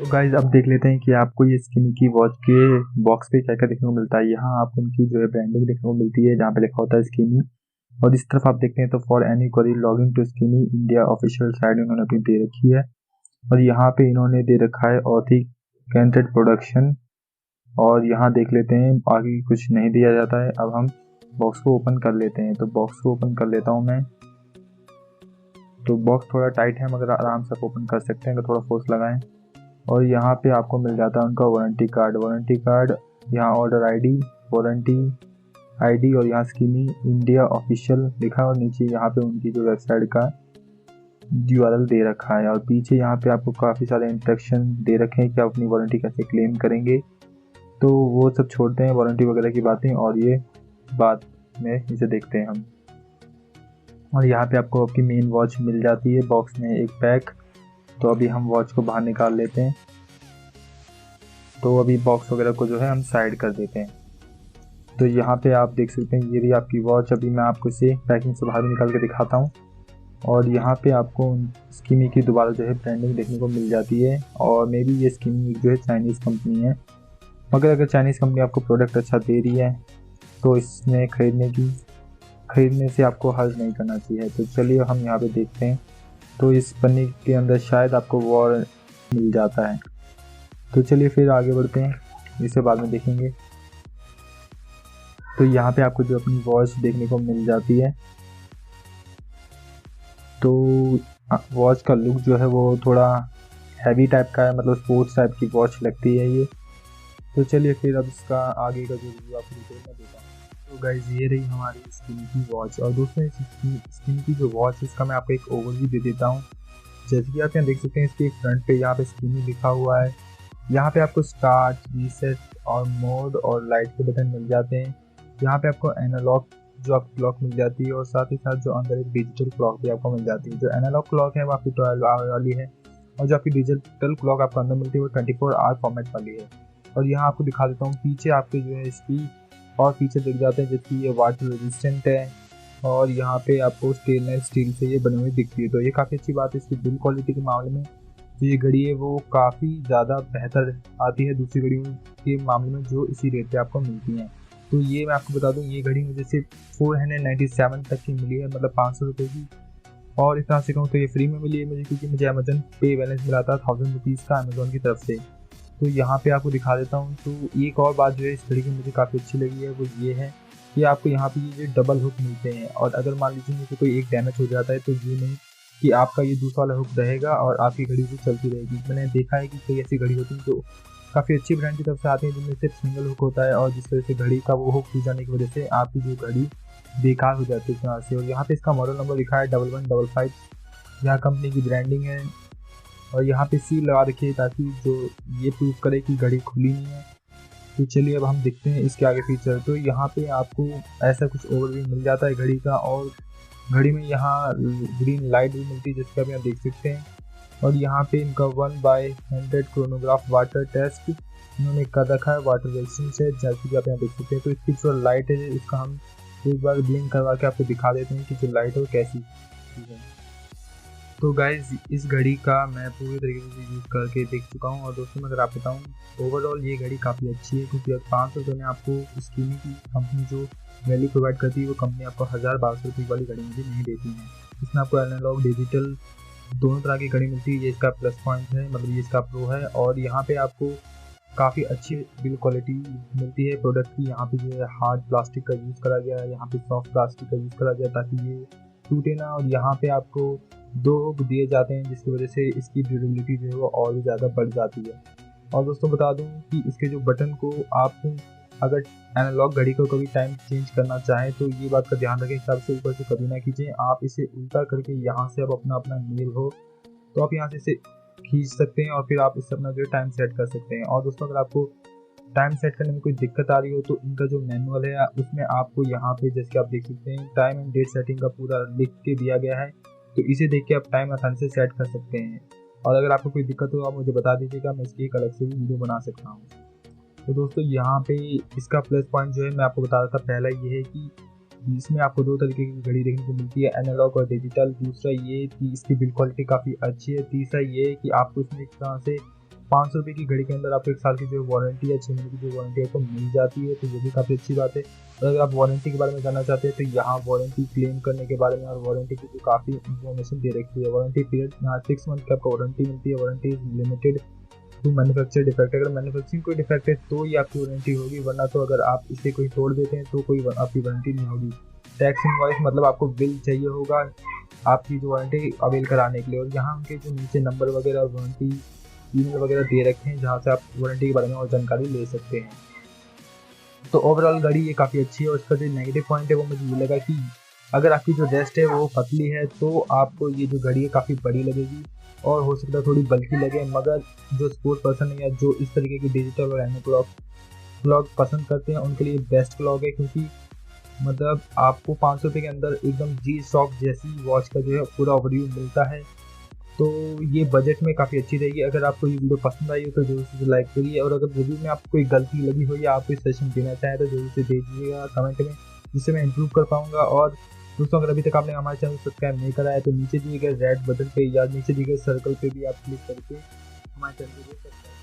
तो गाइज अब देख लेते हैं कि आपको ये स्किमी की वॉच के बॉक्स पे क्या क्या देखने को मिलता है। यहाँ आपको उनकी जो है ब्रांडिंग देखने को मिलती है जहाँ पे लिखा होता है स्किमी। और इस तरफ आप देखते हैं तो for any query log in to skimi India official site इन्होंने अपनी दे रखी है। और यहाँ पे इन्होंने दे रखा है ऑथेंटिकेटेड प्रोडक्शन। और यहाँ देख लेते हैं आगे कुछ नहीं दिया जाता है। अब हम बॉक्स को ओपन कर लेते हैं। तो बॉक्स को ओपन कर लेता हूँ मैं। तो बॉक्स थोड़ा टाइट है मगर आराम से आप ओपन कर सकते हैं अगर थोड़ा फोर्स लगाएं। और यहाँ पे आपको मिल जाता है उनका वारंटी कार्ड, यहाँ ऑर्डर आईडी, वारंटी आईडी और यहाँ स्किमी इंडिया ऑफिशियल लिखा है और नीचे यहाँ पे उनकी जो वेबसाइट का URL दे रखा है। और पीछे यहाँ पे आपको काफ़ी सारे इंस्ट्रक्शन दे रखे हैं कि आप अपनी वारंटी कैसे क्लेम करेंगे। तो वो सब छोड़ते हैं वारंटी वगैरह की बातें और ये बाद में इसे देखते हैं हम। और यहाँ पे आपको आपकी मेन वॉच मिल जाती है बॉक्स में एक पैक। तो अभी हम वॉच को बाहर निकाल लेते हैं। तो अभी बॉक्स वगैरह को जो है हम साइड कर देते हैं। तो यहाँ पे आप देख सकते हैं ये रही आपकी वॉच। अभी मैं आपको इसे पैकिंग से बाहर निकाल के दिखाता हूँ। और यहाँ पे आपको स्किमी की दोबारा जो है ब्रांडिंग देखने को मिल जाती है। और मे बी ये स्किमी जो है चाइनीज़ कंपनी है, मगर अगर चाइनीज़ कंपनी आपको प्रोडक्ट अच्छा दे रही है तो इसमें खरीदने से आपको हर्ज नहीं करना चाहिए। तो चलिए हम यहाँ पे देखते हैं। तो इस पन्नी के अंदर शायद आपको वॉर मिल जाता है। तो चलिए फिर आगे बढ़ते हैं, इसे बाद में देखेंगे। तो यहाँ पे आपको जो अपनी वॉच देखने को मिल जाती है। तो वॉच का लुक जो है वो थोड़ा हैवी टाइप का है, मतलब स्पोर्ट्स टाइप की वॉच लगती है ये। तो चलिए फिर अब इसका आगे का जो रिव्यू आपको डिटेल में देता हूँ। तो गाइज ये रही हमारी स्किमी की वॉच। और दोस्तों इस स्किमी की जो वॉच है इसका मैं आपको एक ओवरव्यू दे देता हूँ। जैसे कि आप यहाँ देख सकते हैं इसके फ्रंट पे यहाँ पे स्किमी लिखा हुआ है। यहाँ पे आपको स्टार्ट, रीसेट और मोड और लाइट के बटन मिल जाते हैं। यहाँ पे आपको एनालॉग जो आपकी क्लॉक मिल जाती है और साथ ही साथ जो अंदर एक डिजिटल क्लॉक भी आपको मिल जाती है। जो एनालॉग क्लॉक है वो आपकी 12 आवर वाली है और जो आपकी डिजिटल क्लॉक आपको अंदर मिलती है वो 24 आवर फॉर्मेट वाली है। और यहाँ आपको दिखा देता हूँ पीछे आपके जो है इसकी और फीचर दिख जाते हैं, जैसे ये वाटर रेजिस्टेंट है और यहाँ पे आपको स्टेनलेस स्टील से ये बनी हुई दिखती है। तो ये काफ़ी अच्छी बात है। इसकी बिल्ड क्वालिटी के मामले में जो ये घड़ी है वो काफ़ी ज़्यादा बेहतर आती है दूसरी घड़ियों के मामले में जो इसी रेट पे आपको मिलती हैं। तो ये मैं आपको बता दूं ये घड़ी मुझे सिर्फ 497 तक की मिली है, मतलब 500 रुपये की। और इस तरह से कहूँ तो ये फ्री में मिली है मुझे, क्योंकि मुझे अमेजन पे बैलेंस मिला था 1000 रुपीज़ का अमेजोन की तरफ से। तो यहाँ पे आपको दिखा देता हूँ। तो एक और बात जो है इस घड़ी की मुझे काफ़ी अच्छी लगी है वो ये है कि आपको यहाँ पे ये डबल हुक मिलते हैं। और अगर मान लीजिए मुझे कोई एक डैमेज हो जाता है तो ये नहीं कि आपका ये दूसरा वाला हुक रहेगा और आपकी घड़ी भी चलती रहेगी। मैंने देखा है कि कई ऐसी घड़ी होती है जो काफ़ी अच्छी ब्रांड की तरफ से आती है जिनमें सिर्फ सिंगल हुक होता है और जिस वजह से घड़ी का वो हुक टूट जाने की वजह से आपकी जो घड़ी बेकार हो जाती है इस तरह से। और यहाँ पे इसका मॉडल नंबर लिखा है 1155। यहाँ कंपनी की ब्रांडिंग है और यहाँ पे सील लगा रखी है ताकि जो ये प्रूफ करे कि घड़ी खुली नहीं है। तो चलिए अब हम देखते हैं इसके आगे फीचर। तो यहाँ पे आपको ऐसा कुछ ओवरव्यू मिल जाता है घड़ी का। और घड़ी में यहाँ ग्रीन लाइट भी मिलती है जिसका आप यहाँ देख सकते हैं। और यहाँ पे इनका 1/100 क्रोनोग्राफ वाटर टेस्ट इन्होंने कर रखा है, वाटर रेजिस्टेंस है जैसे कि आप यहाँ देख सकते हैं। तो इसकी जो लाइट है इसका हम एक बार ब्लिंक करवा के आपको दिखा देते हैं कि जो लाइट है वो कैसी है। तो गाइज इस घड़ी का मैं पूरी तरीके से यूज़ करके देख चुका हूँ। और दोस्तों मैं अगर आप बताऊँ ओवरऑल ये घड़ी काफ़ी अच्छी है, क्योंकि अब 500 रुपये में आपको स्किमी की कंपनी जो वैल्यू प्रोवाइड करती है वो कंपनी आपको 1000-1200 रुपये वाली घड़ी मुझे नहीं देती है। इसमें आपको एनालॉग डिजिटल दोनों तरह की घड़ी मिलती है। ये इसका प्लस पॉइंट है, मतलब ये इसका प्रो है। और यहाँ पे आपको काफ़ी अच्छी बिल्ड क्वालिटी मिलती है प्रोडक्ट की। यहाँ पे जो है हार्ड प्लास्टिक का यूज़ करा गया है, यहाँ पे सॉफ्ट प्लास्टिक का यूज़ करा गया ताकि ये टूटे ना। और यहाँ पे आपको 2 हुक दिए जाते हैं जिसकी वजह से इसकी ड्यूरेबिलिटी जो है वो और भी ज़्यादा बढ़ जाती है। और दोस्तों बता दूं कि इसके जो बटन को आप अगर एनालॉग घड़ी को कभी टाइम चेंज करना चाहें तो ये बात का ध्यान रखें, हिसाब से ऊपर से कभी ना खींचें। आप इसे उल्टा करके यहाँ से आप अपना मेल हो तो आप यहाँ से इसे खींच सकते हैं और फिर आप इससे अपना जो है टाइम सेट कर सकते हैं। और दोस्तों अगर आपको टाइम सेट करने में कोई दिक्कत आ रही हो तो इनका जो मैनुअल है उसमें आपको यहाँ पे जैसे कि आप देख सकते हैं टाइम एंड डेट सेटिंग का पूरा लिख के दिया गया है। तो इसे देख के आप टाइम आसानी से सेट कर सकते हैं। और अगर आपको कोई दिक्कत हो आप मुझे बता दीजिएगा, मैं इसकी एक अलग से भी वीडियो बना सकता हूँ। तो दोस्तों यहाँ पे इसका प्लस पॉइंट जो है मैं आपको बता रहा था, पहला ये है कि इसमें आपको 2 तरीके की घड़ी देखने को मिलती है, एनालॉग और डिजिटल। दूसरा ये कि इसकी बिल्ड क्वालिटी काफ़ी अच्छी है। तीसरा ये कि आपको इसमें एक तरह से ₹500 की घड़ी के अंदर आपको 1 साल की जो वारंटी या 6 महीने की जो वारंटी है तो मिल जाती है, तो ये भी काफ़ी अच्छी बात है। और अगर आप वारंटी के बारे में जानना चाहते हैं तो यहाँ वारंटी क्लेम करने के बारे में और वारंटी की जो काफ़ी इन्फॉर्मेशन दे रखी है। वारंटी पीरियड यहाँ 6 मंथ की आपको वारंटी मिलती है। Warranty is limited to manufacture defect, अगर मैन्युफैक्चरिंग कोई डिफेक्ट है तो ही आपकी वारंटी होगी, वरना तो अगर आप इसे कोई तोड़ देते हैं तो कोई आपकी वारंटी नहीं होगी। टैक्स इनवॉइस मतलब आपको बिल चाहिए होगा आपकी जो वारंटी अवेल कराने के लिए, और यहाँ उनके जो नीचे नंबर वगैरह और वारंटी ईमेल वगैरह दे रखे हैं जहाँ से आप वारंटी के बारे में और जानकारी ले सकते हैं। तो ओवरऑल घड़ी ये काफ़ी अच्छी है। और इसका जो नेगेटिव पॉइंट है वो मुझे ये लगा कि अगर आपकी जो रेस्ट है वो पतली है तो आपको ये जो घड़ी है काफ़ी बड़ी लगेगी और हो सकता है थोड़ी बल्कि लगे, मगर जो स्पोर्ट पर्सन है या जो इस तरीके की डिजिटल और एनालॉग क्लॉक पसंद करते हैं उनके लिए बेस्ट क्लॉक है, क्योंकि मतलब आपको ₹500 के अंदर एकदम जी शॉक जैसी वॉच का जो है पूरा ओवरव्यू मिलता है। तो ये बजट में काफ़ी अच्छी रहेगी। अगर आपको ये वीडियो पसंद आई हो तो जरूर से लाइक करिए, और अगर रिव्यू में आपको कोई गलती लगी हो या आप कोई सजेशन देना चाहें तो जरूर से दे दीजिएगा कमेंट में, जिससे मैं इंप्रूव कर पाऊँगा। और दोस्तों अगर अभी तक आपने हमारे चैनल को सब्सक्राइब नहीं करा है तो नीचे दिए गए रेड बटन पे या नीचे दिए गए सर्कल पे भी आप क्लिक करके हमारे चैनल को सब्सक्राइब